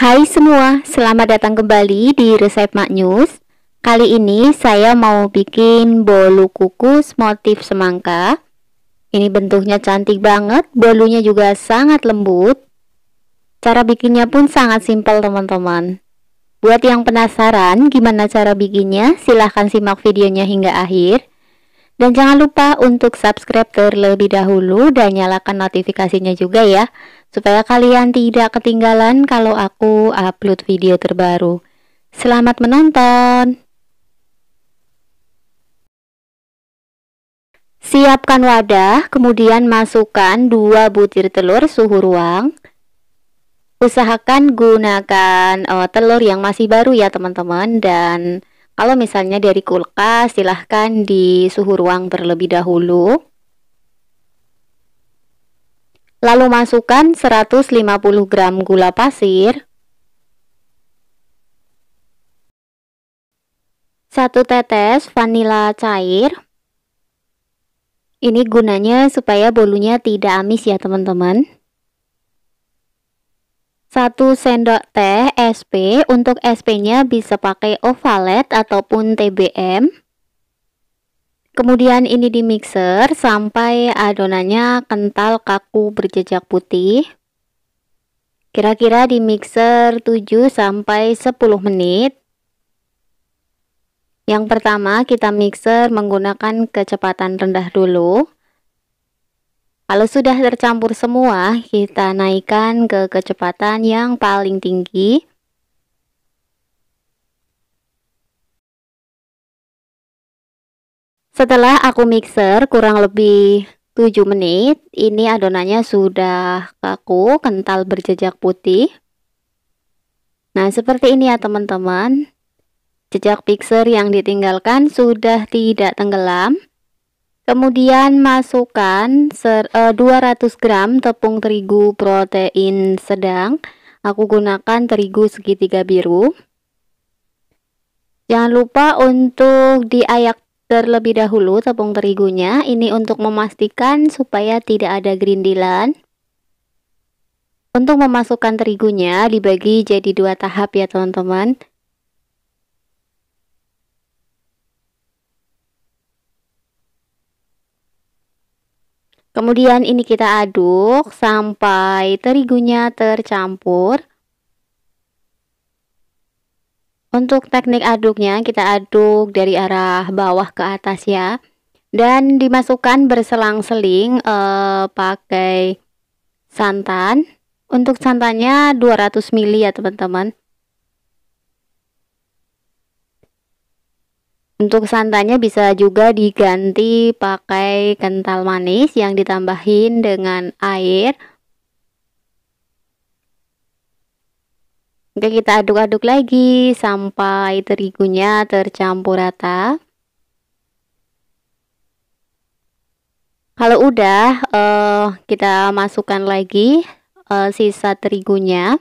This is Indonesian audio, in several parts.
Hai semua, selamat datang kembali di Resep Maknyus. Kali ini saya mau bikin bolu kukus motif semangka. Ini bentuknya cantik banget, bolunya juga sangat lembut. Cara bikinnya pun sangat simpel teman-teman. Buat yang penasaran gimana cara bikinnya, silahkan simak videonya hingga akhir. Dan jangan lupa untuk subscribe terlebih dahulu dan nyalakan notifikasinya juga ya, supaya kalian tidak ketinggalan kalau aku upload video terbaru. Selamat menonton. Siapkan wadah, kemudian masukkan 2 butir telur suhu ruang. Usahakan gunakan telur yang masih baru ya teman-teman, dan kalau misalnya dari kulkas, silahkan di suhu ruang terlebih dahulu. Lalu masukkan 150 gram gula pasir, 1 tetes vanila cair. Ini gunanya supaya bolunya tidak amis ya teman-teman. 1 sendok teh SP, untuk SP-nya bisa pakai Ovalet ataupun TBM. Kemudian ini di mixer sampai adonannya kental kaku berjejak putih. Kira-kira di mixer 7 sampai 10 menit. Yang pertama kita mixer menggunakan kecepatan rendah dulu. Kalau sudah tercampur semua, kita naikkan ke kecepatan yang paling tinggi. Setelah aku mixer kurang lebih 7 menit, ini adonannya sudah kaku, kental berjejak putih. Nah, seperti ini ya teman-teman. Jejak mixer yang ditinggalkan sudah tidak tenggelam. Kemudian masukkan 200 gram tepung terigu protein sedang. Aku gunakan terigu segitiga biru. Jangan lupa untuk diayak terlebih dahulu tepung terigunya. Ini untuk memastikan supaya tidak ada gerindilan. Untuk memasukkan terigunya dibagi jadi 2 tahap ya teman-teman. Kemudian ini kita aduk sampai terigunya tercampur. Untuk teknik aduknya kita aduk dari arah bawah ke atas ya. Dan dimasukkan berselang-seling pakai santan. Untuk santannya 200 ml ya teman-teman. Untuk santannya bisa juga diganti pakai kental manis yang ditambahin dengan air. Oke, kita aduk-aduk lagi sampai terigunya tercampur rata. Kalau udah, kita masukkan lagi sisa terigunya.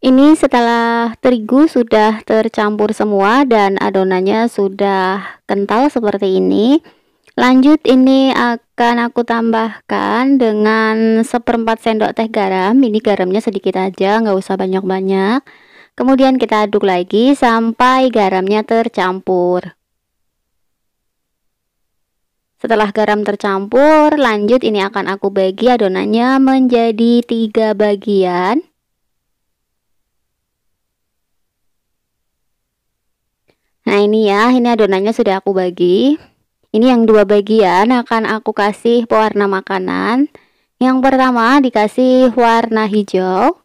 Ini setelah terigu sudah tercampur semua dan adonannya sudah kental seperti ini. Lanjut ini akan aku tambahkan dengan 1/4 sendok teh garam. Ini garamnya sedikit aja, nggak usah banyak-banyak. Kemudian kita aduk lagi sampai garamnya tercampur. Setelah garam tercampur, lanjut ini akan aku bagi adonannya menjadi 3 bagian. Nah ini ya, ini adonannya sudah aku bagi. Ini yang 2 bagian akan aku kasih pewarna makanan. Yang pertama dikasih warna hijau.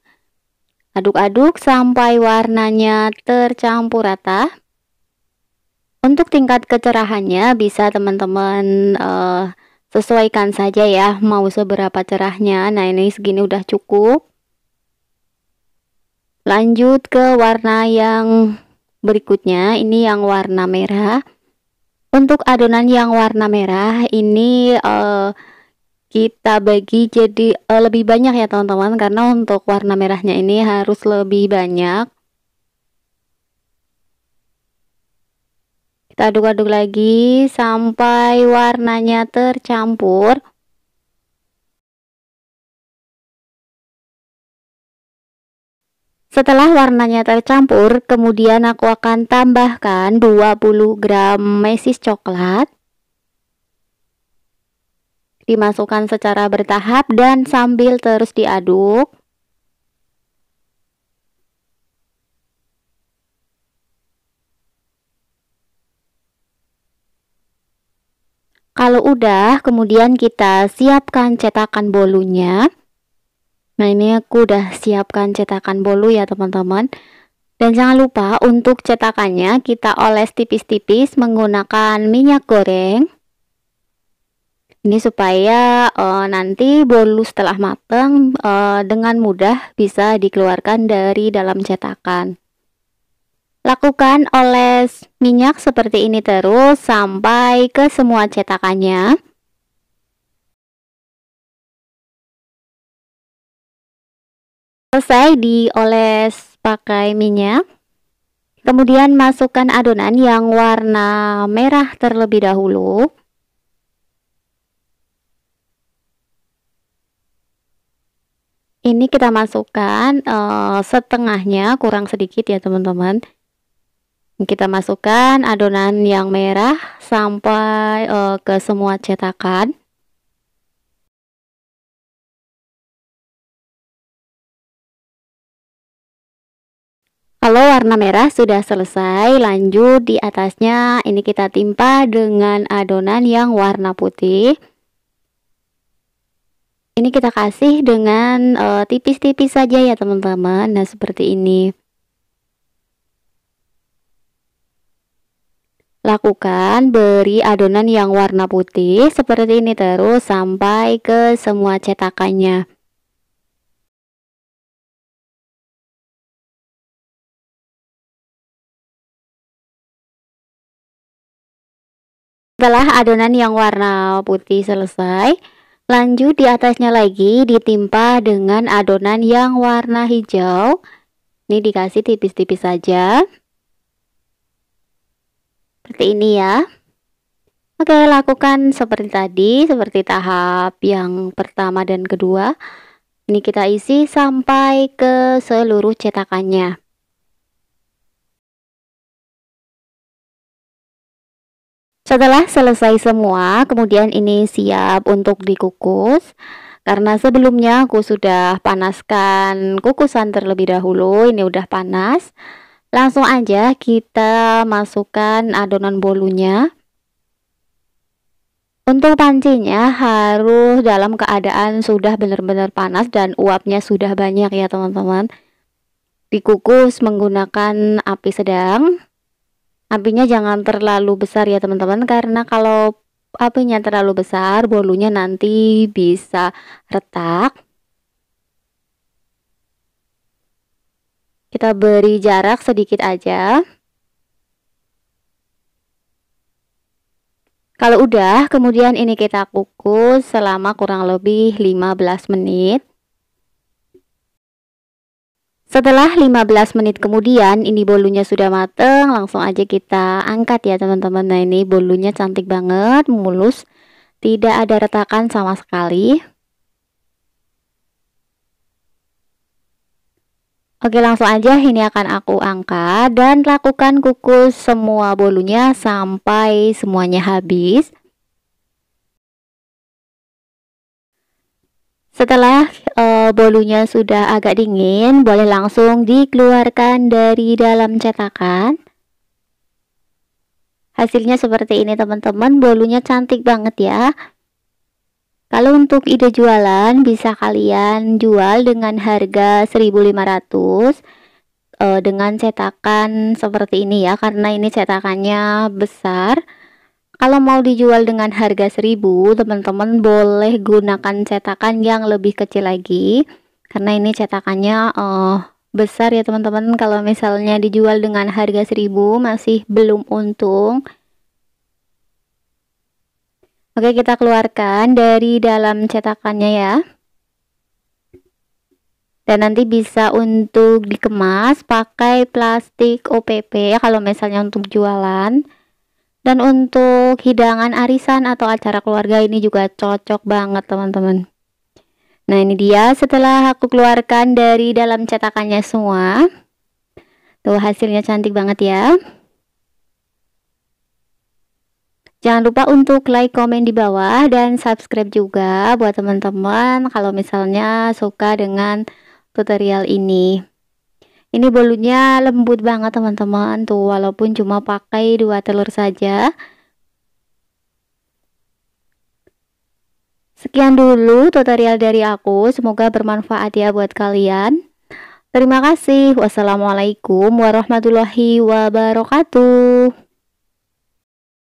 Aduk-aduk sampai warnanya tercampur rata. Untuk tingkat kecerahannya bisa teman-teman sesuaikan saja ya, mau seberapa cerahnya. Nah ini segini udah cukup. Lanjut ke warna yang berikutnya, ini yang warna merah. Untuk adonan yang warna merah ini kita bagi jadi lebih banyak ya teman-teman, karena untuk warna merahnya ini harus lebih banyak. Kita aduk-aduk lagi sampai warnanya tercampur. Setelah warnanya tercampur, kemudian aku akan tambahkan 20 gram mesis coklat. Dimasukkan secara bertahap dan sambil terus diaduk. Kalau udah, kemudian kita siapkan cetakan bolunya. Nah, ini aku udah siapkan cetakan bolu ya teman-teman. Dan jangan lupa untuk cetakannya kita oles tipis-tipis menggunakan minyak goreng. Ini supaya nanti bolu setelah matang dengan mudah bisa dikeluarkan dari dalam cetakan. Lakukan oles minyak seperti ini terus sampai ke semua cetakannya. Selesai dioles pakai minyak. Kemudian masukkan adonan yang warna merah terlebih dahulu. Ini kita masukkan setengahnya, kurang sedikit ya teman-teman. Kita masukkan adonan yang merah sampai ke semua cetakan. Kalau warna merah sudah selesai, lanjut di atasnya ini kita timpa dengan adonan yang warna putih. Ini kita kasih dengan tipis-tipis saja ya teman-teman. Nah, seperti ini. Lakukan beri adonan yang warna putih seperti ini terus sampai ke semua cetakannya. Setelah adonan yang warna putih selesai, lanjut di atasnya lagi ditimpa dengan adonan yang warna hijau. Ini dikasih tipis-tipis saja. Seperti ini ya. Oke, lakukan seperti tadi, seperti tahap yang pertama dan kedua. Ini kita isi sampai ke seluruh cetakannya. Setelah selesai semua, kemudian ini siap untuk dikukus. Karena sebelumnya aku sudah panaskan kukusan terlebih dahulu, ini udah panas. Langsung aja kita masukkan adonan bolunya. Untuk pancinya harus dalam keadaan sudah benar-benar panas dan uapnya sudah banyak ya teman-teman. Dikukus menggunakan api sedang. Apinya jangan terlalu besar ya teman-teman, karena kalau apinya terlalu besar bolunya nanti bisa retak. Kita beri jarak sedikit aja. Kalau udah, kemudian ini kita kukus selama kurang lebih 15 menit. Setelah 15 menit kemudian ini bolunya sudah mateng, langsung aja kita angkat ya teman-teman. Nah, ini bolunya cantik banget, mulus, tidak ada retakan sama sekali. Oke, langsung aja ini akan aku angkat dan lakukan kukus semua bolunya sampai semuanya habis. Setelah bolunya sudah agak dingin, boleh langsung dikeluarkan dari dalam cetakan. Hasilnya seperti ini teman-teman, bolunya cantik banget ya. Kalau untuk ide jualan, bisa kalian jual dengan harga 1.500 dengan cetakan seperti ini ya, karena ini cetakannya besar. Kalau mau dijual dengan harga 1.000, teman-teman boleh gunakan cetakan yang lebih kecil lagi, karena ini cetakannya besar ya teman-teman. Kalau misalnya dijual dengan harga 1.000 masih belum untung. Oke, kita keluarkan dari dalam cetakannya ya. Dan nanti bisa untuk dikemas pakai plastik OPP kalau misalnya untuk jualan. Dan untuk hidangan arisan atau acara keluarga ini juga cocok banget teman-teman. Nah, ini dia setelah aku keluarkan dari dalam cetakannya semua. Tuh, hasilnya cantik banget ya. Jangan lupa untuk like, komen di bawah, dan subscribe juga buat teman-teman kalau misalnya suka dengan tutorial ini. Ini bolunya lembut banget teman-teman, tuh walaupun cuma pakai 2 telur saja. Sekian dulu tutorial dari aku, semoga bermanfaat ya buat kalian. Terima kasih. Wassalamualaikum warahmatullahi wabarakatuh.